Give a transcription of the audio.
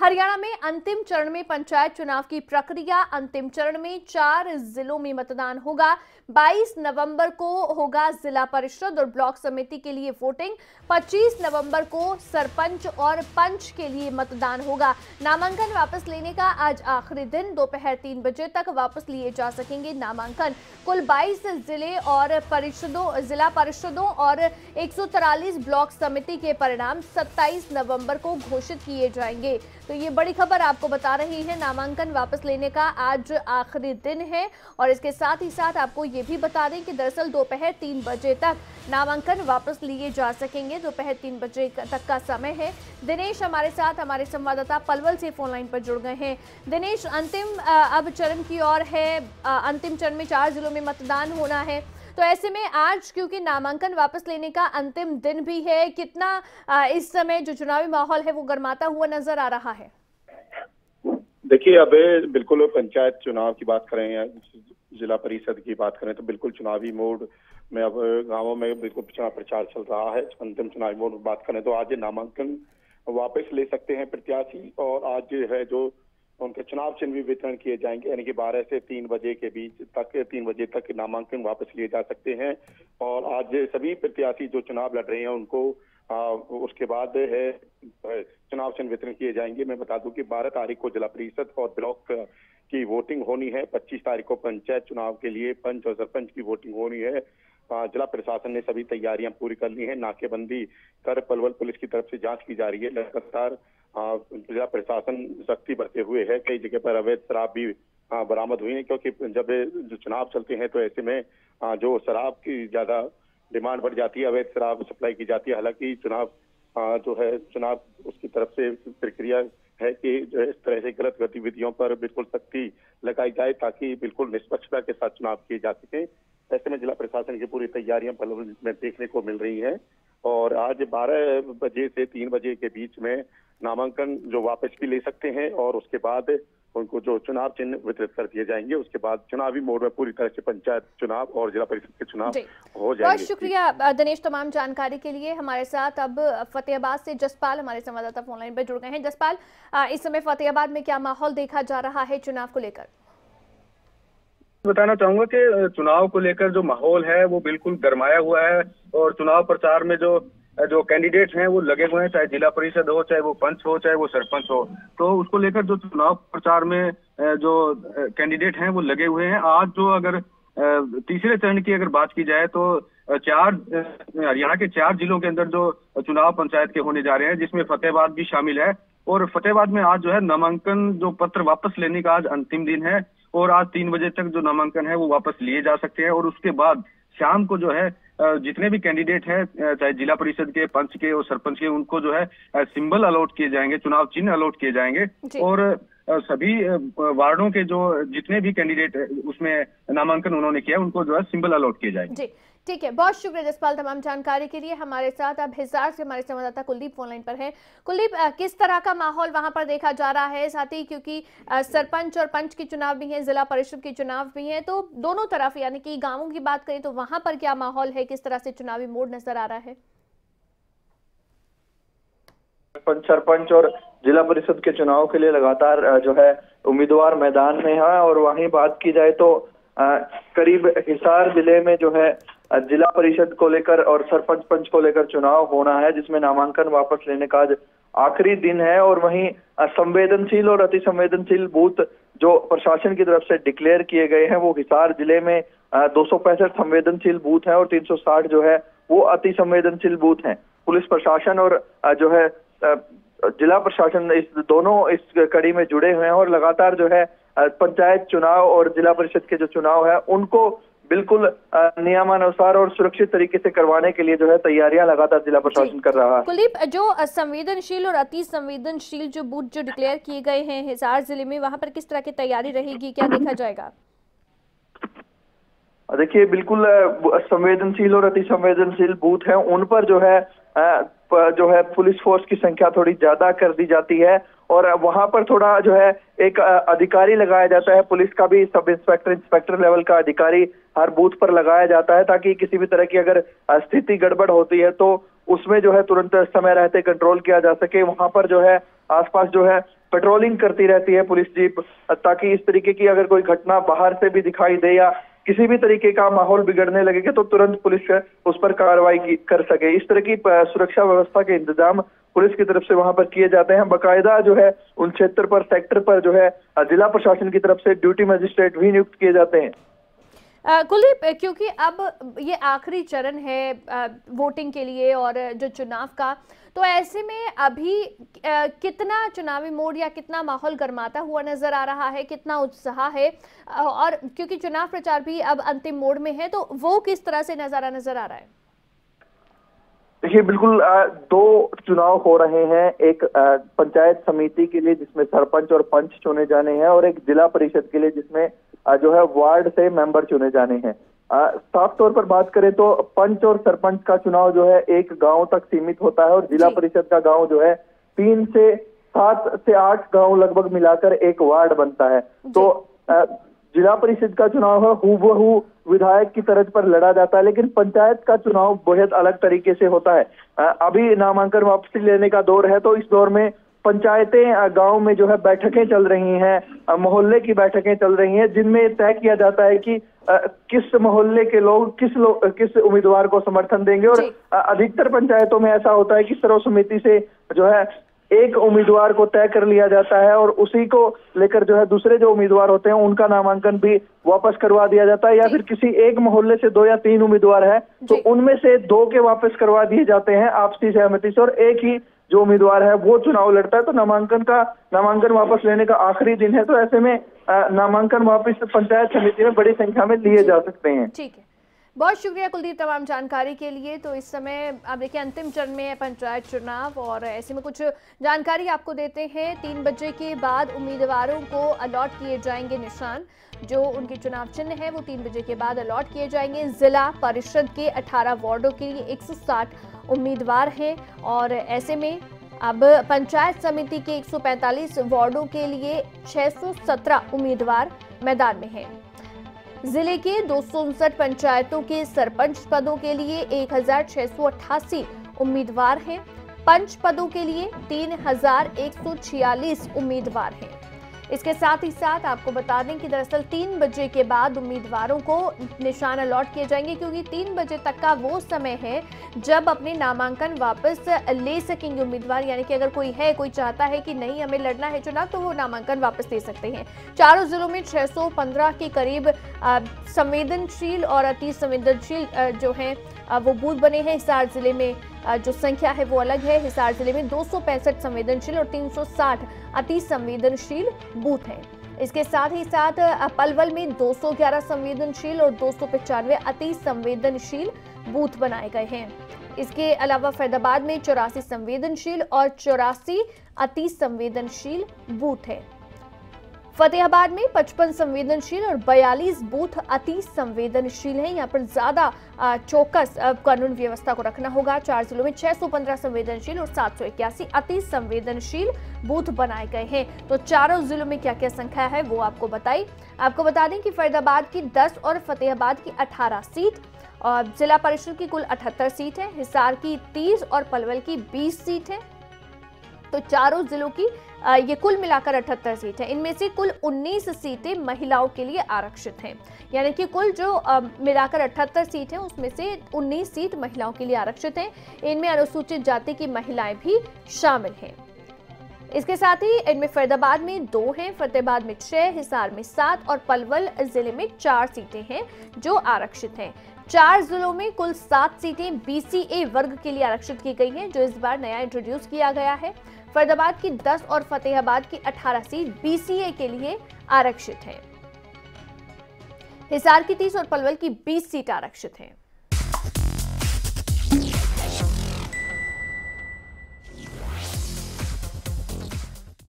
हरियाणा में अंतिम चरण में पंचायत चुनाव की प्रक्रिया। अंतिम चरण में 4 जिलों में मतदान होगा। 22 नवंबर को होगा जिला परिषद और ब्लॉक समिति के लिए वोटिंग। 25 नवंबर को सरपंच और पंच के लिए मतदान होगा। नामांकन वापस लेने का आज आखिरी दिन। दोपहर 3 बजे तक वापस लिए जा सकेंगे नामांकन। कुल 22 जिला परिषदों और 143 ब्लॉक समिति के परिणाम 27 नवंबर को घोषित किए जाएंगे। तो ये बड़ी खबर आपको बता रही है, नामांकन वापस लेने का आज आखिरी दिन है। और इसके साथ ही साथ आपको ये भी बता दें कि दरअसल दोपहर 3 बजे तक नामांकन वापस लिए जा सकेंगे। दोपहर 3 बजे तक का समय है। दिनेश हमारे साथ, हमारे संवाददाता पलवल से फोन लाइन पर जुड़ गए हैं। दिनेश, अंतिम अब चरण की ओर है। अंतिम चरण में 4 जिलों में मतदान होना है, तो ऐसे में आज क्योंकि नामांकन वापस लेने का अंतिम दिन भी है, कितना इस समय जो चुनावी माहौल है वो गर्माता हुआ नजर आ रहा है? देखिए, अब बिल्कुल पंचायत चुनाव की बात करें या जिला परिषद की बात करें तो बिल्कुल चुनावी मोड में अब गांवों में बिल्कुल चुनाव प्रचार चल रहा है। अंतिम चुनावी मोड में बात करें तो आज नामांकन वापस ले सकते हैं प्रत्याशी, और आज है जो उनके चुनाव चिन्ह भी वितरण किए जाएंगे, यानी कि 12 से 3 बजे के बीच तक 3 बजे तक नामांकन वापस लिए जा सकते हैं। और आज सभी प्रत्याशी जो चुनाव लड़ रहे हैं उनको उसके बाद है चुनाव चिन्ह वितरण किए जाएंगे। मैं बता दूं कि 12 तारीख को जिला परिषद और ब्लॉक की वोटिंग होनी है। 25 तारीख को पंचायत चुनाव के लिए पंच और सरपंच की वोटिंग होनी है। जिला प्रशासन ने सभी तैयारियां पूरी कर ली है। नाकेबंदी कर पलवल पुलिस की तरफ से जांच की जा रही है। लगातार जिला प्रशासन सख्ती बरते हुए है। कई जगह पर अवैध शराब भी बरामद हुई है, क्योंकि जब जो चुनाव चलते हैं तो ऐसे में जो शराब की ज्यादा डिमांड बढ़ जाती है, अवैध शराब सप्लाई की जाती है। हालांकि चुनाव उसकी तरफ से प्रक्रिया है कि जो है इस तरह से गलत गतिविधियों पर बिल्कुल सख्ती लगाई जाए ताकि बिल्कुल निष्पक्षता के साथ चुनाव किए जा सके। ऐसे में जिला प्रशासन की पूरी तैयारियां पलवल में देखने को मिल रही हैं। और आज 12 बजे से 3 बजे के बीच में नामांकन जो वापस भी ले सकते हैं, और उसके बाद उनको जो चुनाव चिन्ह वितरित कर दिए जाएंगे। उसके बाद चुनावी मोड में पूरी तरह से पंचायत चुनाव और जिला परिषद के चुनाव हो जाएंगे। बहुत शुक्रिया दिनेश तमाम जानकारी के लिए। हमारे साथ अब फतेहाबाद से जसपाल हमारे संवाददाता फोन लाइन पर जुड़ गए हैं। जसपाल, इस समय फतेहाबाद में क्या माहौल देखा जा रहा है चुनाव को लेकर? बताना चाहूंगा कि चुनाव को लेकर जो माहौल है वो बिल्कुल गरमाया हुआ है, और चुनाव प्रचार में जो कैंडिडेट्स हैं वो लगे हुए हैं, चाहे जिला परिषद हो, चाहे वो पंच हो, चाहे वो सरपंच हो। तो उसको लेकर जो चुनाव प्रचार में जो कैंडिडेट हैं वो लगे हुए हैं। आज जो अगर तीसरे चरण की अगर बात की जाए तो हरियाणा के 4 जिलों के अंदर जो चुनाव पंचायत के होने जा रहे हैं, जिसमें फतेहाबाद भी शामिल है। और फतेहाबाद में आज जो है नामांकन जो पत्र वापस लेने का आज अंतिम दिन है, और आज 3 बजे तक जो नामांकन है वो वापस लिए जा सकते हैं। और उसके बाद शाम को जो है जितने भी कैंडिडेट हैं, चाहे जिला परिषद के, पंच के और सरपंच के, उनको जो है सिंबल अलॉट किए जाएंगे, चुनाव चिन्ह अलॉट किए जाएंगे। और सभी वार्डों के जो जितने भी कैंडिडेट उसमें नामांकन उन्होंने किया उनको जो है सिंबल अलॉट किए जाएंगे। ठीक है, बहुत शुक्रिया जसपाल तमाम जानकारी के लिए। हमारे साथ अब हिसार से हमारे संवाददाता कुलदीप फोन लाइन पर है। कुलदीप, किस तरह का माहौल वहां पर देखा जा रहा है? साथ ही क्योंकि सरपंच और पंच के चुनाव भी हैं, जिला परिषद के चुनाव भी हैं, तो दोनों तरफ यानी कि गांवों की बात करें तो वहां पर क्या माहौल है, किस तरह से चुनावी मोड नजर आ रहा है? सरपंच और जिला परिषद के चुनाव के लिए लगातार जो है उम्मीदवार मैदान में है। और वहीं बात की जाए तो करीब हिसार जिले में जो है जिला परिषद को लेकर और सरपंच पंच को लेकर चुनाव होना है, जिसमें नामांकन वापस लेने का आज आखिरी दिन है। और वहीं संवेदनशील और अति संवेदनशील बूथ जो प्रशासन की तरफ से डिक्लेयर किए गए हैं, वो हिसार जिले में 265 संवेदनशील बूथ हैं और 360 जो है वो अति संवेदनशील बूथ हैं। पुलिस प्रशासन और जो है जिला प्रशासन इस दोनों इस कड़ी में जुड़े हुए हैं, और लगातार जो है पंचायत चुनाव और जिला परिषद के जो चुनाव है उनको बिल्कुल नियमानुसार और सुरक्षित तरीके से करवाने के लिए जो है तैयारियां लगातार जिला प्रशासन कर रहा है। कुलदीप, जो संवेदनशील और अति संवेदनशील जो बूथ जो डिक्लेयर किए गए हैं हिसार जिले में, वहां पर किस तरह की तैयारी रहेगी, क्या देखा जाएगा? देखिए, बिल्कुल संवेदनशील और अति संवेदनशील बूथ हैं, उन पर जो है पुलिस फोर्स की संख्या थोड़ी ज्यादा कर दी जाती है। और वहां पर थोड़ा जो है एक अधिकारी लगाया जाता है, पुलिस का भी सब इंस्पेक्टर इंस्पेक्टर लेवल का अधिकारी हर बूथ पर लगाया जाता है, ताकि किसी भी तरह की अगर स्थिति गड़बड़ होती है तो उसमें जो है तुरंत समय रहते कंट्रोल किया जा सके। वहां पर जो है आसपास जो है पेट्रोलिंग करती रहती है पुलिस जीप, ताकि इस तरीके की अगर कोई घटना बाहर से भी दिखाई दे या किसी भी तरीके का माहौल बिगड़ने लगेगा तो तुरंत पुलिस उस पर कार्रवाई कर सके। इस तरह की सुरक्षा व्यवस्था के इंतजाम पुलिस की तरफ से वहां पर किए जाते हैं। बाकायदा जो है उन क्षेत्र पर, सेक्टर पर जो है जिला प्रशासन की तरफ से ड्यूटी मजिस्ट्रेट भी नियुक्त किए जाते हैं। कुलदीप, क्योंकि अब ये आखिरी चरण है वोटिंग के लिए और जो चुनाव का, तो ऐसे में अभी कितना चुनावी मोड या कितना माहौल गर्माता हुआ नजर आ रहा है, कितना उत्साह है, और क्योंकि चुनाव प्रचार भी अब अंतिम मोड में है, तो वो किस तरह से नजर आ रहा है? देखिए, बिल्कुल दो चुनाव हो रहे हैं, एक पंचायत समिति के लिए जिसमें सरपंच और पंच चुने जाने हैं, और एक जिला परिषद के लिए जिसमें जो है वार्ड से मेंबर चुने जाने हैं। साफ तौर पर बात करें तो पंच और सरपंच का चुनाव जो है एक गांव तक सीमित होता है, और जिला परिषद का गांव जो है 3 से 7 से 8 गांव लगभग मिलाकर एक वार्ड बनता है। तो जिला परिषद का चुनाव है हूबहू विधायक की तर्ज पर लड़ा जाता है, लेकिन पंचायत का चुनाव बेहद अलग तरीके से होता है। अभी नामांकन वापसी लेने का दौर है, तो इस दौर में पंचायतें गांव में जो है बैठकें चल रही हैं, मोहल्ले की बैठकें चल रही हैं, जिनमें तय किया जाता है कि किस मोहल्ले के लोग किस उम्मीदवार को समर्थन देंगे। और अधिकतर पंचायतों में ऐसा होता है कि सर्वसम्मति से जो है एक उम्मीदवार को तय कर लिया जाता है, और उसी को लेकर जो है दूसरे जो उम्मीदवार होते हैं उनका नामांकन भी वापस करवा दिया जाता है, या फिर किसी एक मोहल्ले से 2 या 3 उम्मीदवार है तो उनमें से 2 के वापस करवा दिए जाते हैं आपसी सहमति से, और एक ही जो उम्मीदवार है वो चुनाव लड़ता है। तो नामांकन वापस लेने का आखिरी दिन है, तो ऐसे में नामांकन वापस पंचायत समिति में बड़ी संख्या में लिए जा सकते हैं। ठीक है, बहुत शुक्रिया कुलदीप तमाम जानकारी के लिए। तो इस समय आप देखिए अंतिम चरण में है पंचायत चुनाव, और ऐसे में कुछ जानकारी आपको देते हैं। 3 बजे के बाद उम्मीदवारों को अलॉट किए जाएंगे निशान, जो उनके चुनाव चिन्ह है वो 3 बजे के बाद अलॉट किए जाएंगे। जिला परिषद के 18 वार्डों के लिए 160 उम्मीदवार हैं, और ऐसे में अब पंचायत समिति के 145 वार्डों के लिए 617 उम्मीदवार मैदान में हैं। जिले के 259 पंचायतों के सरपंच पदों के लिए 1688 उम्मीदवार हैं। पंच पदों के लिए 3146 उम्मीदवार हैं। इसके साथ ही साथ आपको बता दें कि दरअसल 3 बजे के बाद उम्मीदवारों को निशान अलॉट किए जाएंगे, क्योंकि 3 बजे तक का वो समय है जब अपने नामांकन वापस ले सकेंगे उम्मीदवार। यानी कि अगर कोई चाहता है कि नहीं हमें लड़ना है चुनाव, तो वो नामांकन वापस ले सकते हैं। चारों जिलों में 615 के करीब संवेदनशील और अति संवेदनशील जो है वो बूथ बने हैं। हिसार जिले में जो संख्या है वो अलग है। हिसार जिले में 265 संवेदनशील और 360 अति संवेदनशील बूथ हैं। इसके साथ ही साथ पलवल में 211 संवेदनशील और 295 अति संवेदनशील बूथ बनाए गए हैं। इसके अलावा फैजाबाद में 84 संवेदनशील और 84 अति संवेदनशील बूथ है। फतेहाबाद में 55 संवेदनशील और 42 बूथ अति संवेदनशील हैं। यहाँ पर ज्यादा चौकस कानून व्यवस्था को रखना होगा। 4 जिलों में 615 संवेदनशील और 781 अति संवेदनशील बूथ बनाए गए हैं। तो चारों जिलों में क्या क्या संख्या है वो आपको बता दें कि फरीदाबाद की 10 और फतेहाबाद की 18 सीट, और जिला परिषद की कुल 78 सीट है। हिसार की 30 और पलवल की 20 सीट है। तो चारों जिलों की ये कुल मिलाकर 78 सीट है। इनमें से कुल 19 सीटें महिलाओं के लिए आरक्षित हैं। यानी कि कुल जो मिलाकर 78 सीट हैं उसमें से 19 सीट महिलाओं के लिए आरक्षित हैं। इनमें अनुसूचित जाति की महिलाएं भी शामिल हैं। इसके साथ ही इनमें फरीदाबाद में 2 हैं, फतेहाबाद में 6, हिसार में 7 और पलवल जिले में 4 सीटें हैं जो आरक्षित हैं। 4 जिलों में कुल 7 सीटें BCA वर्ग के लिए आरक्षित की गई हैं, जो इस बार नया इंट्रोड्यूस किया गया है। फरीदाबाद की 10 और फतेहाबाद की 18 सीट BCA के लिए आरक्षित है। हिसार की 30 और पलवल की 20 सीट आरक्षित है।